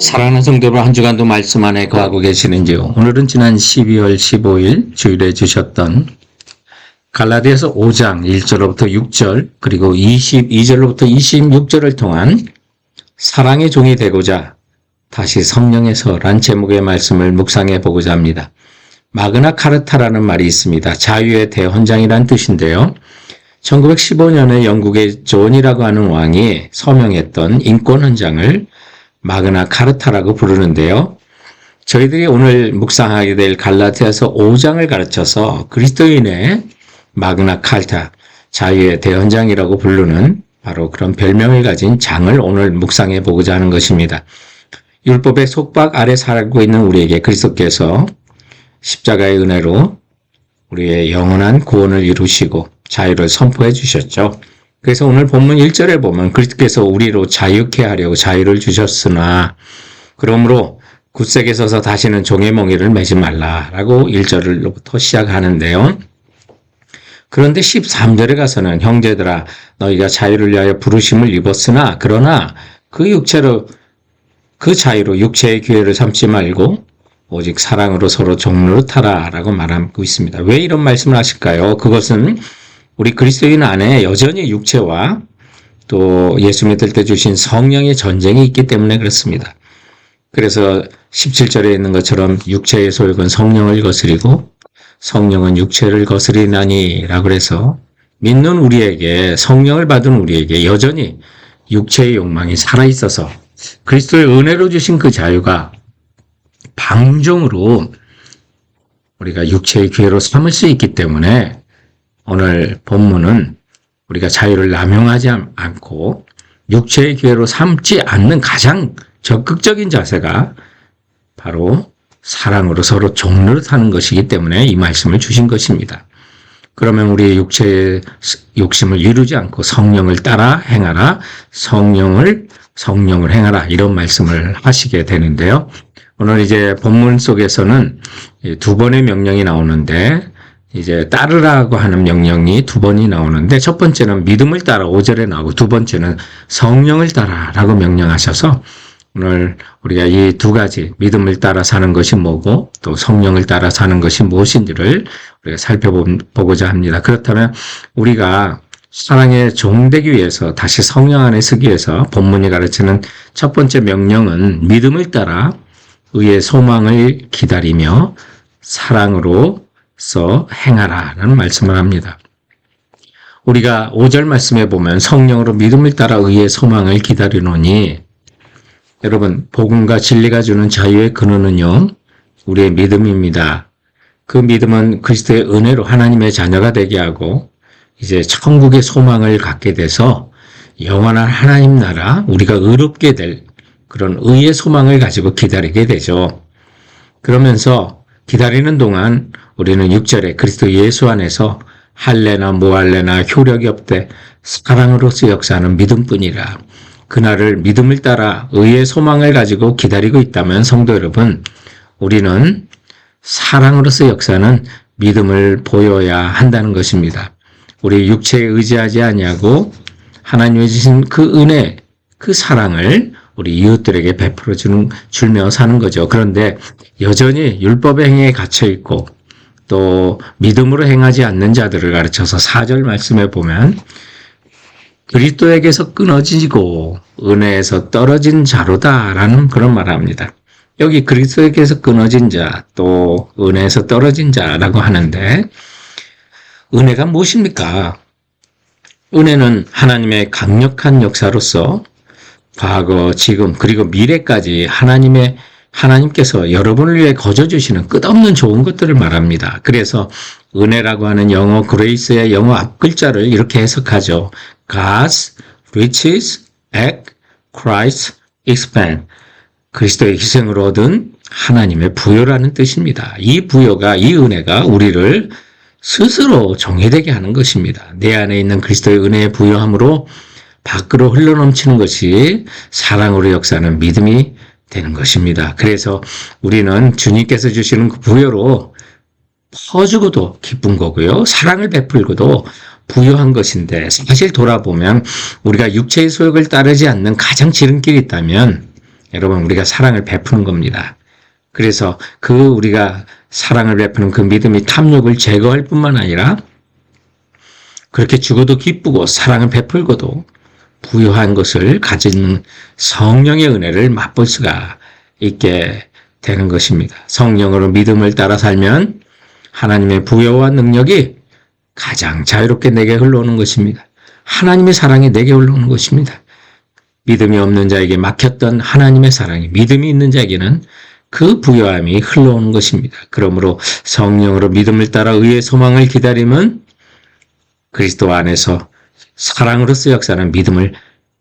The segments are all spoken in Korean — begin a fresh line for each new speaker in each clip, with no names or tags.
사랑하는 성도들, 한 주간도 말씀 안에 거하고 계시는지요? 오늘은 지난 12월 15일 주일에 주셨던 갈라디아서 5장 1절로부터 6절 그리고 22절로부터 26절을 통한 사랑의 종이 되고자 다시 성령에서란 제목의 말씀을 묵상해 보고자 합니다. 마그나 카르타라는 말이 있습니다. 자유의 대헌장이란 뜻인데요. 1915년에 영국의 존이라고 하는 왕이 서명했던 인권헌장을 마그나 카르타라고 부르는데요. 저희들이 오늘 묵상하게 될 갈라디아서 5장을 가르쳐서 그리스도인의 마그나 카르타, 자유의 대헌장이라고 부르는 바로 그런 별명을 가진 장을 오늘 묵상해 보고자 하는 것입니다. 율법의 속박 아래 살고 있는 우리에게 그리스도께서 십자가의 은혜로 우리의 영원한 구원을 이루시고 자유를 선포해 주셨죠. 그래서 오늘 본문 1절에 보면 그리스도께서 우리로 자유케 하려고 자유를 주셨으나 그러므로 굳세게 서서 다시는 종의 멍에를 매지 말라라고 1절로부터 시작하는데요. 그런데 13절에 가서는 형제들아 너희가 자유를 위하여 부르심을 입었으나 그러나 그 자유로 육체의 기회를 삼지 말고 오직 사랑으로 서로 종노릇하라 라고 말하고 있습니다. 왜 이런 말씀을 하실까요? 그것은 우리 그리스도인 안에 여전히 육체와 또 예수 믿을 때 주신 성령의 전쟁이 있기 때문에 그렇습니다. 그래서 17절에 있는 것처럼 육체의 소욕은 성령을 거스리고 성령은 육체를 거스리나니 라고 해서 믿는 우리에게, 성령을 받은 우리에게 여전히 육체의 욕망이 살아있어서 그리스도의 은혜로 주신 그 자유가 방종으로 우리가 육체의 기회로 삼을 수 있기 때문에 오늘 본문은 우리가 자유를 남용하지 않고 육체의 기회로 삼지 않는 가장 적극적인 자세가 바로 사랑으로 서로 종노릇하는 것이기 때문에 이 말씀을 주신 것입니다. 그러면 우리의 육체의 욕심을 이루지 않고 성령을 따라 행하라, 성령을 행하라 이런 말씀을 하시게 되는데요. 오늘 이제 본문 속에서는 두 번의 명령이 나오는데 이제 따르라고 하는 명령이 두 번이 나오는데 첫 번째는 믿음을 따라 5절에 나오고 두 번째는 성령을 따라라고 명령하셔서 오늘 우리가 이 두 가지 믿음을 따라 사는 것이 뭐고 또 성령을 따라 사는 것이 무엇인지를 우리가 살펴보고자 합니다. 그렇다면 우리가 사랑의 종되기 위해서 다시 성령 안에 서기 위해서 본문이 가르치는 첫 번째 명령은 믿음을 따라 의의 소망을 기다리며 사랑으로서 행하라라는 말씀을 합니다. 우리가 5절 말씀에 보면 성령으로 믿음을 따라 의의 소망을 기다리노니 여러분 복음과 진리가 주는 자유의 근원은요 우리의 믿음입니다. 그 믿음은 그리스도의 은혜로 하나님의 자녀가 되게 하고 이제 천국의 소망을 갖게 돼서 영원한 하나님 나라 우리가 의롭게 될 그런 의의 소망을 가지고 기다리게 되죠. 그러면서 기다리는 동안 우리는 6절에 그리스도 예수 안에서 할례나 무할례나 효력이 없되 사랑으로서 역사하는 믿음뿐이라. 그날을 믿음을 따라 의의 소망을 가지고 기다리고 있다면 성도 여러분, 우리는 사랑으로서 역사하는 믿음을 보여야 한다는 것입니다. 우리 육체에 의지하지 아니하고 하나님이 주신 그 은혜, 그 사랑을 우리 이웃들에게 베풀어 주며 사는 거죠. 그런데 여전히 율법의 행위에 갇혀 있고 또 믿음으로 행하지 않는 자들을 가르쳐서 4절 말씀에 보면 그리스도에게서 끊어지고 은혜에서 떨어진 자로다라는 그런 말을 합니다. 여기 그리스도에게서 끊어진 자, 또 은혜에서 떨어진 자라고 하는데 은혜가 무엇입니까? 은혜는 하나님의 강력한 역사로서 과거, 지금, 그리고 미래까지 하나님께서 여러분을 위해 거저주시는 끝없는 좋은 것들을 말합니다. 그래서 은혜라고 하는 영어 그레이스의 영어 앞글자를 이렇게 해석하죠. God's riches at Christ's expense. 그리스도의 희생으로 얻은 하나님의 부요라는 뜻입니다. 이 부요가, 이 은혜가 우리를 스스로 정의되게 하는 것입니다. 내 안에 있는 그리스도의 은혜의 부요함으로 밖으로 흘러넘치는 것이 사랑으로 역사하는 믿음이 되는 것입니다. 그래서 우리는 주님께서 주시는 그 부여로 퍼주고도 기쁜 거고요. 사랑을 베풀고도 부여한 것인데 사실 돌아보면 우리가 육체의 소욕을 따르지 않는 가장 지름길이 있다면 여러분, 우리가 사랑을 베푸는 겁니다. 그래서 우리가 사랑을 베푸는 그 믿음이 탐욕을 제거할 뿐만 아니라 그렇게 죽어도 기쁘고 사랑을 베풀고도 부요한 것을 가진 성령의 은혜를 맛볼 수가 있게 되는 것입니다. 성령으로 믿음을 따라 살면 하나님의 부요와 능력이 가장 자유롭게 내게 흘러오는 것입니다. 하나님의 사랑이 내게 흘러오는 것입니다. 믿음이 없는 자에게 막혔던 하나님의 사랑이 믿음이 있는 자에게는 그 부요함이 흘러오는 것입니다. 그러므로 성령으로 믿음을 따라 의의 소망을 기다리면 그리스도 안에서 사랑으로서 역사하는 믿음을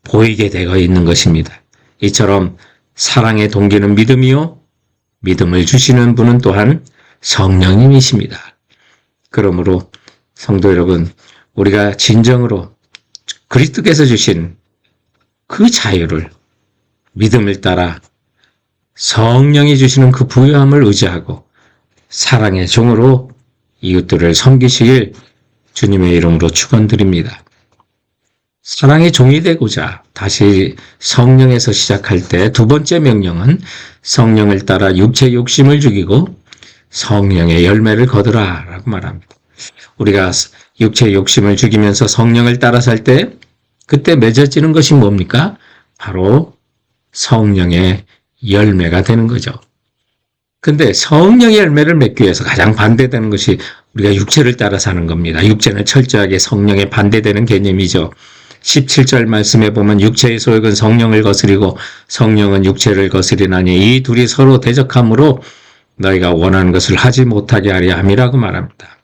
보이게 되어 있는 것입니다. 이처럼 사랑의 동기는 믿음이요, 믿음을 주시는 분은 또한 성령님이십니다. 그러므로 성도 여러분, 우리가 진정으로 그리스도께서 주신 그 자유를 믿음을 따라 성령이 주시는 그 부요함을 의지하고 사랑의 종으로 이웃들을 섬기시길 주님의 이름으로 축원드립니다. 사랑의 종이 되고자 다시 성령에서 시작할 때 두 번째 명령은 성령을 따라 육체의 욕심을 죽이고 성령의 열매를 거두라 라고 말합니다. 우리가 육체의 욕심을 죽이면서 성령을 따라 살 때 그때 맺어지는 것이 뭡니까? 바로 성령의 열매가 되는 거죠. 근데 성령의 열매를 맺기 위해서 가장 반대되는 것이 우리가 육체를 따라 사는 겁니다. 육체는 철저하게 성령에 반대되는 개념이죠. 17절 말씀에 보면 육체의 소욕은 성령을 거스리고 성령은 육체를 거스리나니 이 둘이 서로 대적함으로 너희가 원하는 것을 하지 못하게 하려 함이라고 말합니다.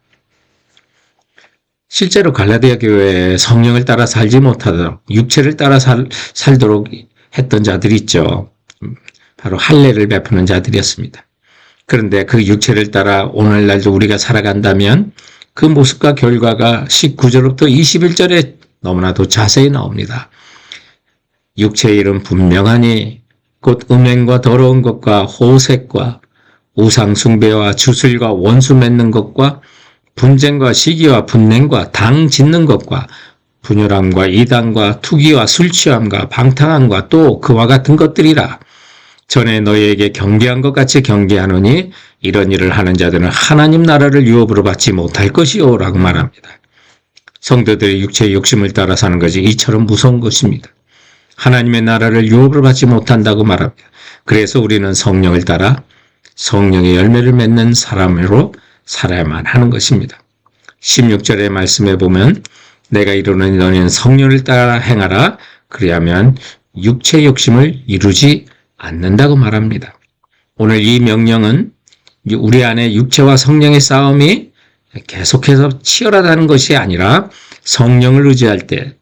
실제로 갈라디아 교회에 성령을 따라 살지 못하도록 육체를 따라 살도록 했던 자들이 있죠. 바로 할례를 베푸는 자들이었습니다. 그런데 그 육체를 따라 오늘날도 우리가 살아간다면 그 모습과 결과가 19절부터 21절에 너무나도 자세히 나옵니다. 육체의 일은 분명하니 곧 음행과 더러운 것과 호색과 우상 숭배와 주술과 원수 맺는 것과 분쟁과 시기와 분냉과 당 짓는 것과 분열함과 이단과 투기와 술 취함과 방탕함과 또 그와 같은 것들이라. 전에 너희에게 경계한 것 같이 경계하노니 이런 일을 하는 자들은 하나님 나라를 유업으로 받지 못할 것이요 라고 말합니다. 성도들의 육체의 욕심을 따라 사는 것이 이처럼 무서운 것입니다. 하나님의 나라를 유업으로 받지 못한다고 말합니다. 그래서 우리는 성령을 따라 성령의 열매를 맺는 사람으로 살아야만 하는 것입니다. 16절의 말씀에 보면 내가 이르노니 너희는 성령을 따라 행하라. 그리하면 육체의 욕심을 이루지 않는다고 말합니다. 오늘 이 명령은 우리 안에 육체와 성령의 싸움이 계속해서 치열하다는 것이 아니라 성령을 의지할 때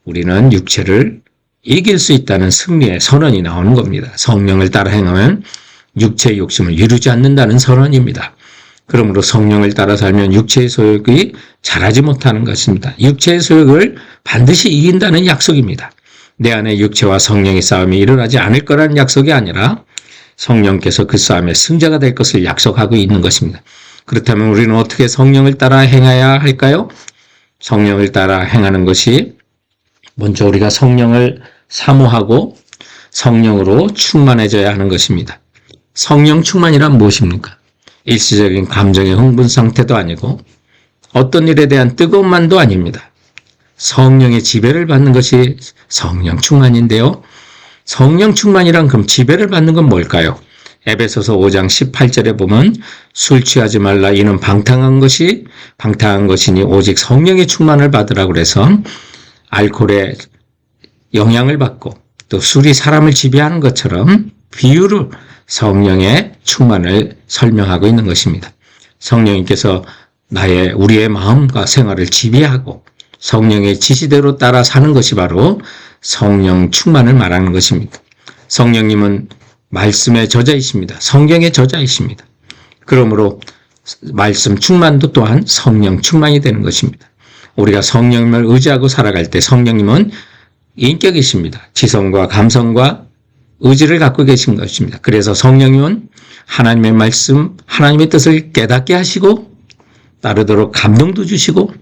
우리는 육체를 이길 수 있다는 승리의 선언이 나오는 겁니다. 성령을 따라 행하면 육체의 욕심을 이루지 않는다는 선언입니다. 그러므로 성령을 따라 살면 육체의 소욕이 자라지 못하는 것입니다. 육체의 소욕을 반드시 이긴다는 약속입니다. 내 안에 육체와 성령의 싸움이 일어나지 않을 거라는 약속이 아니라 성령께서 그 싸움의 승자가 될 것을 약속하고 있는 것입니다. 그렇다면 우리는 어떻게 성령을 따라 행해야 할까요? 성령을 따라 행하는 것이 먼저 우리가 성령을 사모하고 성령으로 충만해져야 하는 것입니다. 성령 충만이란 무엇입니까? 일시적인 감정의 흥분 상태도 아니고 어떤 일에 대한 뜨거움만도 아닙니다. 성령의 지배를 받는 것이 성령 충만인데요. 성령 충만이란 그럼 지배를 받는 건 뭘까요? 에베소서 5장 18절에 보면 술 취하지 말라 이는 방탕한 것이니 오직 성령의 충만을 받으라고 그래서 알코올의 영향을 받고 또 술이 사람을 지배하는 것처럼 비유로 성령의 충만을 설명하고 있는 것입니다. 성령님께서 우리의 마음과 생활을 지배하고 성령의 지시대로 따라 사는 것이 바로 성령 충만을 말하는 것입니다. 성령님은 말씀의 저자이십니다. 성경의 저자이십니다. 그러므로 말씀 충만도 또한 성령 충만이 되는 것입니다. 우리가 성령님을 의지하고 살아갈 때 성령님은 인격이십니다. 지성과 감성과 의지를 갖고 계신 것입니다. 그래서 성령님은 하나님의 말씀, 하나님의 뜻을 깨닫게 하시고 따르도록 감동도 주시고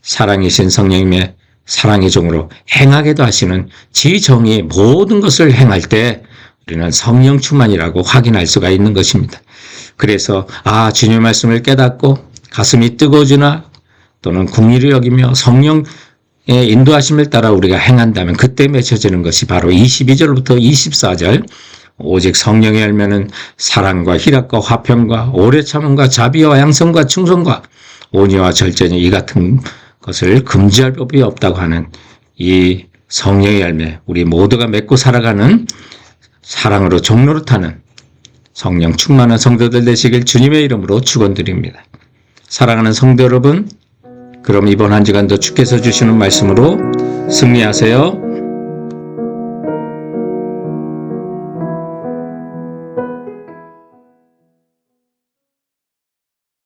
사랑이신 성령님의 사랑의 종으로 행하게도 하시는 지정의 모든 것을 행할 때 우리는 성령 충만이라고 확인할 수가 있는 것입니다. 그래서 주님의 말씀을 깨닫고 가슴이 뜨거워지나 또는 긍휼히 여기며 성령의 인도하심을 따라 우리가 행한다면 그때 맺혀지는 것이 바로 22절부터 24절 오직 성령의 열매는 사랑과 희락과 화평과 오래 참음과 자비와 양성과 충성과 온유와 절제니 이 같은 것을 금지할 법이 없다고 하는 이 성령의 열매, 우리 모두가 맺고 살아가는 사랑으로 종노릇하는 성령 충만한 성도들 되시길 주님의 이름으로 축원드립니다. 사랑하는 성도 여러분, 그럼 이번 한 주간도 주께서 주시는 말씀으로 승리하세요.